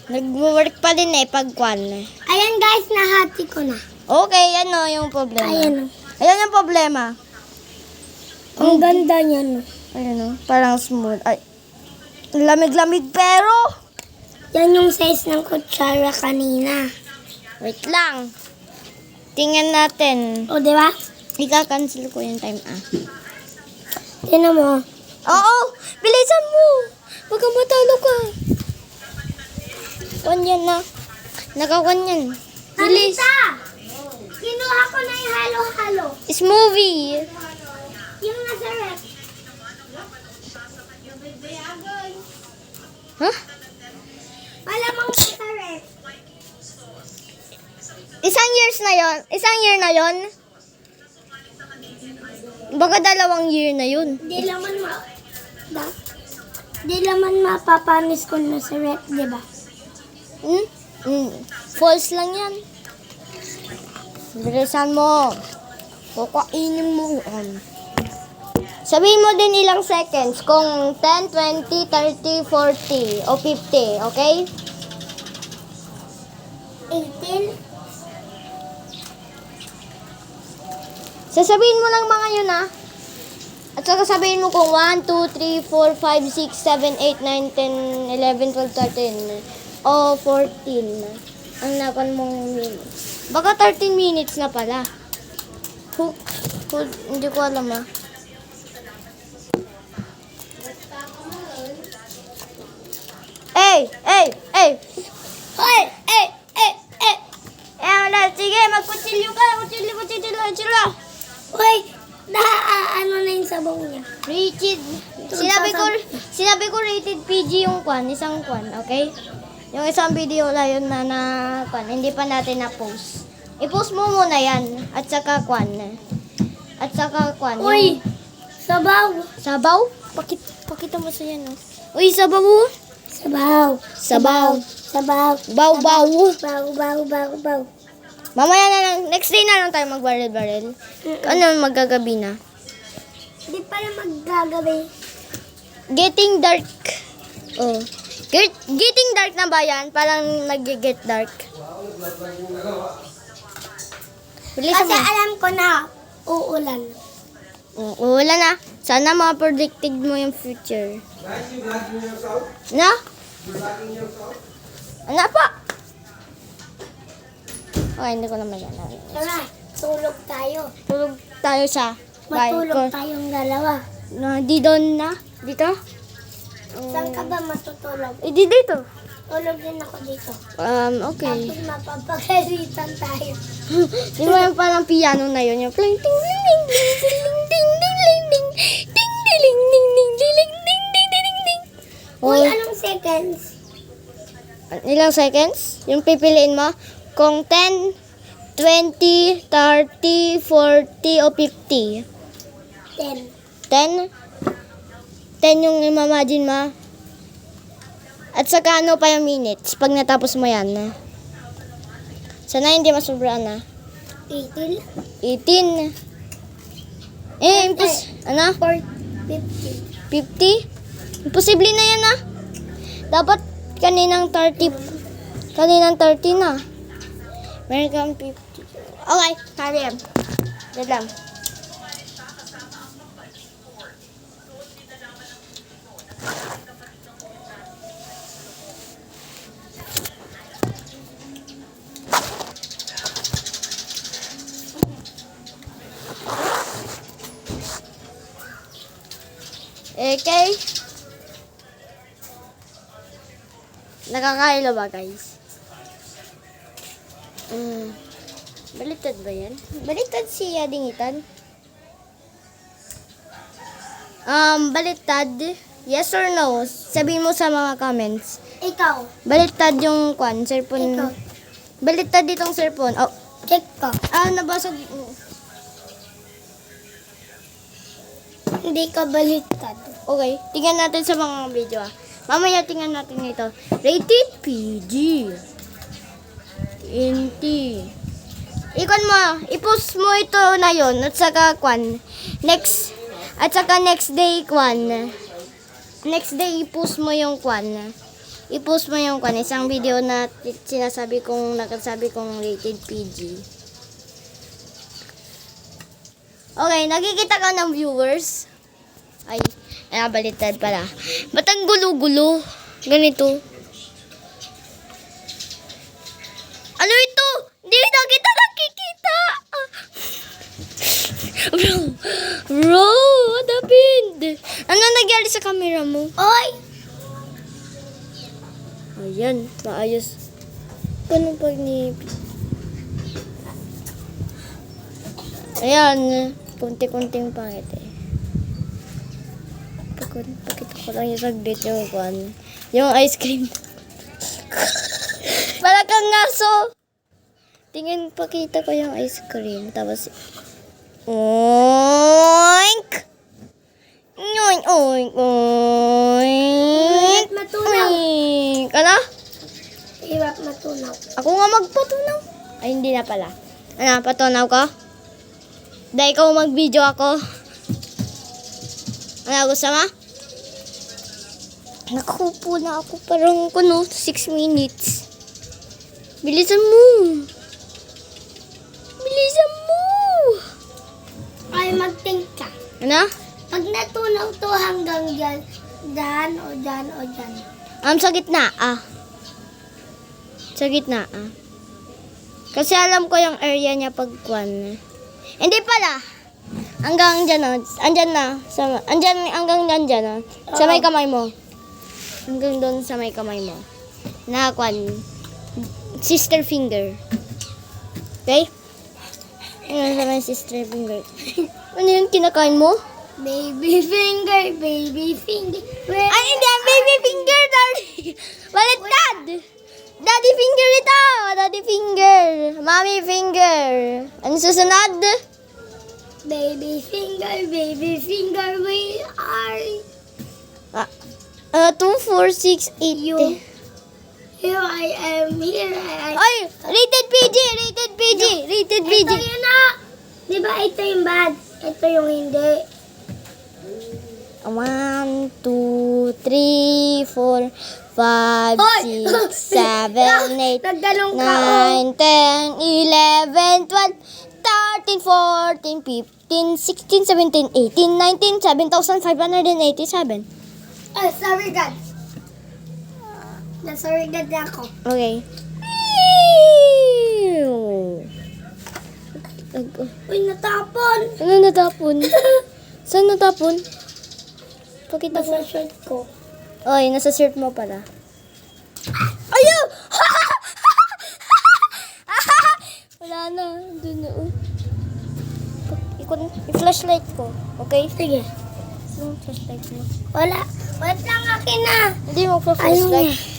Nag-work pa din eh, pag kwan. Ayan guys, nahati ko na. Okay, ano yung problema? Ayan. Ayan yung problema. Ang ganda niya, no? Ayan o, parang smooth. Ay, lamig-lamig pero. Yan yung size ng kutsara kanina. Wait lang. Tingnan natin. O, di ba? Ika-cancel ko yung time Tingnan mo. Oo, bilisan mo. Baka matalo ka. Kwan yan na. Nakakuan yan. Bilis. Anita! Kinuha ko na yung halo-halo. Smoothie. Yung nasa rep. Huh? Malamang nasa rep. Isang year na yon. Baka 2 year na yun. Di naman mapapanis ko na sa rep, di ba? False lang yan. Bilisan mo. Kukainin mo. Sabihin mo din ilang seconds. Kung 10, 20, 30, 40, o 50. Okay? 18. Sasabihin mo lang mga yun At saka sabihin mo kung 1, 2, 3, 4, 5, 6, 7, 8, 9, 10, 11, 12, 13, o 14. Ang napan mong minutes. Baka 13 minutes na pala. Hindi ko alam Hey! Hey! Hey! Hoy! Hey! Hey! Hey! Wala. Sige, magkutsilyo ka. Kutsilyo. Uy, ano na yung sabaw niya? Rated. Sinabi ko rated PG yung kwan, isang kwan, okay? Yung isang video na yun na kwan, hindi pa natin na-post. I-post mo muna yan, at saka kwan. Uy, sabaw. Sabaw? Pakita mo sa yan, Uy, sabaw mo? Sabaw. Baw. Baw. Mamaya na lang, next day na lang tayo mag-barrel. Ano, magagabi na? Di pala maggagabi. Getting dark. Oh. Getting dark na ba yan? Parang nag-get dark. Bilisan Kasi mo. alam ko na uulan. Uulan na. Sana ma-predicted mo yung future. Na? Ano pa? Okay, hindi ko naman yan. Tara, tulog tayo. Tulog tayo sa Matulog tayong dalawa. Di doon na? Dito? Saan ka ba matutulog? Di dito. Tulog din ako dito. Okay. Tapos mapapagalitan tayo. Di ba yung parang piano na yun? Yung plang ting ting ting ting ting ting ting ting ting ting ting. Uy, anong seconds? Ilang seconds? Yung pipiliin mo? Kung 10, 20, 30, 40, o 50. 10. 10? 10 yung imamagine mo. At saka ano pa yung minutes pag natapos mo yan. Sana hindi masobra 18. 18. Ano? 50. 50? Imposible na yan Dapat kaninang 30 na. Meron kang 50. Okay, hurry up. Wait lang. Okay. Nakakailo ba, guys? Baliktad ba yan? Baliktad si Adingitan? Baliktad? Yes or no? Sabihin mo sa mga comments. Ikaw. Baliktad yung cellphone. Ikaw. Baliktad ditong cellphone. Oh, Check ko. nabasag. Hindi ka baliktad. Okay, tingnan natin sa mga video Mamaya tingnan natin ito. Rated PG. Ikon mo, i-post mo ito na yon at saka next day Next day i-post mo yung i-post mo yung isang video na sinasabi kong, nakasabi kong rated PG. Okay, nakikita ka ng viewers? Ay, baliktad pala. Ba't ang gulo-gulo? Ganito. Ano ito? Hindi na kita nakikita. Bro, what happened? Ano nangyari sa camera mo? Oy! Ayan, maayos. Ganun pag nipis. Ayan, kunti-kunting pangit eh. Pakita ko lang yung saglit yung ice cream. Para kang ngaso. Tingin, pakita ko yung ice cream. Tapos, oink! Oink, oink, oink! Matunaw. Oink! Ano? Hirap matunaw. Ako nga magpatunaw. Ay, hindi na pala. Ano, patunaw ko? Dahil ikaw mag-video ako. Ano, gusto mo? Nakupo na ako parang 6 minutes. Bilisan mo. Bilisan mo. Ay, mag-think ka. Ano? Pag natunaw to hanggang dyan, dyan o dyan o dyan. Sa gitna, Sa gitna, Kasi alam ko yung area niya pag Hindi pala. Hanggang dyan, Andyan na. Hanggang dyan, Sa may kamay mo. Hanggang doon sa may kamay mo. Na, sister finger. Okay? Ayan, sa may sister finger. Ano yung kinakain mo? Baby finger, baby finger. Ay, hindi. Baby finger, daddy. Baliktad. Daddy finger ito. Daddy finger. Mommy finger. Ano susunod? Baby finger, we are 2, 4, 6, 8. you. Here I am, here I am. Ay, rated PG. Rated PG. Ito yun na. Di ba ito yung bad? Ito yung hindi. 1, 2, 3, 4, 5, Hoy! 6, 7, 8, Naggalong ka, oh. 9, 10, 11, 12, 13, 14, 15, 16, 17, 18, 19, 7,587. Oh, sorry God. Sorry God na ako. Okay. Uy, natapon. Ano natapon? Saan natapon? Pakita ko. Nasa shirt ko. Oy, nasa shirt mo pala. Ayaw! Wala na. Doon na. I-flashlight ko. Okay? Sige. Yung flashlight mo. Wala. Wala lang akin na. Hindi mo flashlight.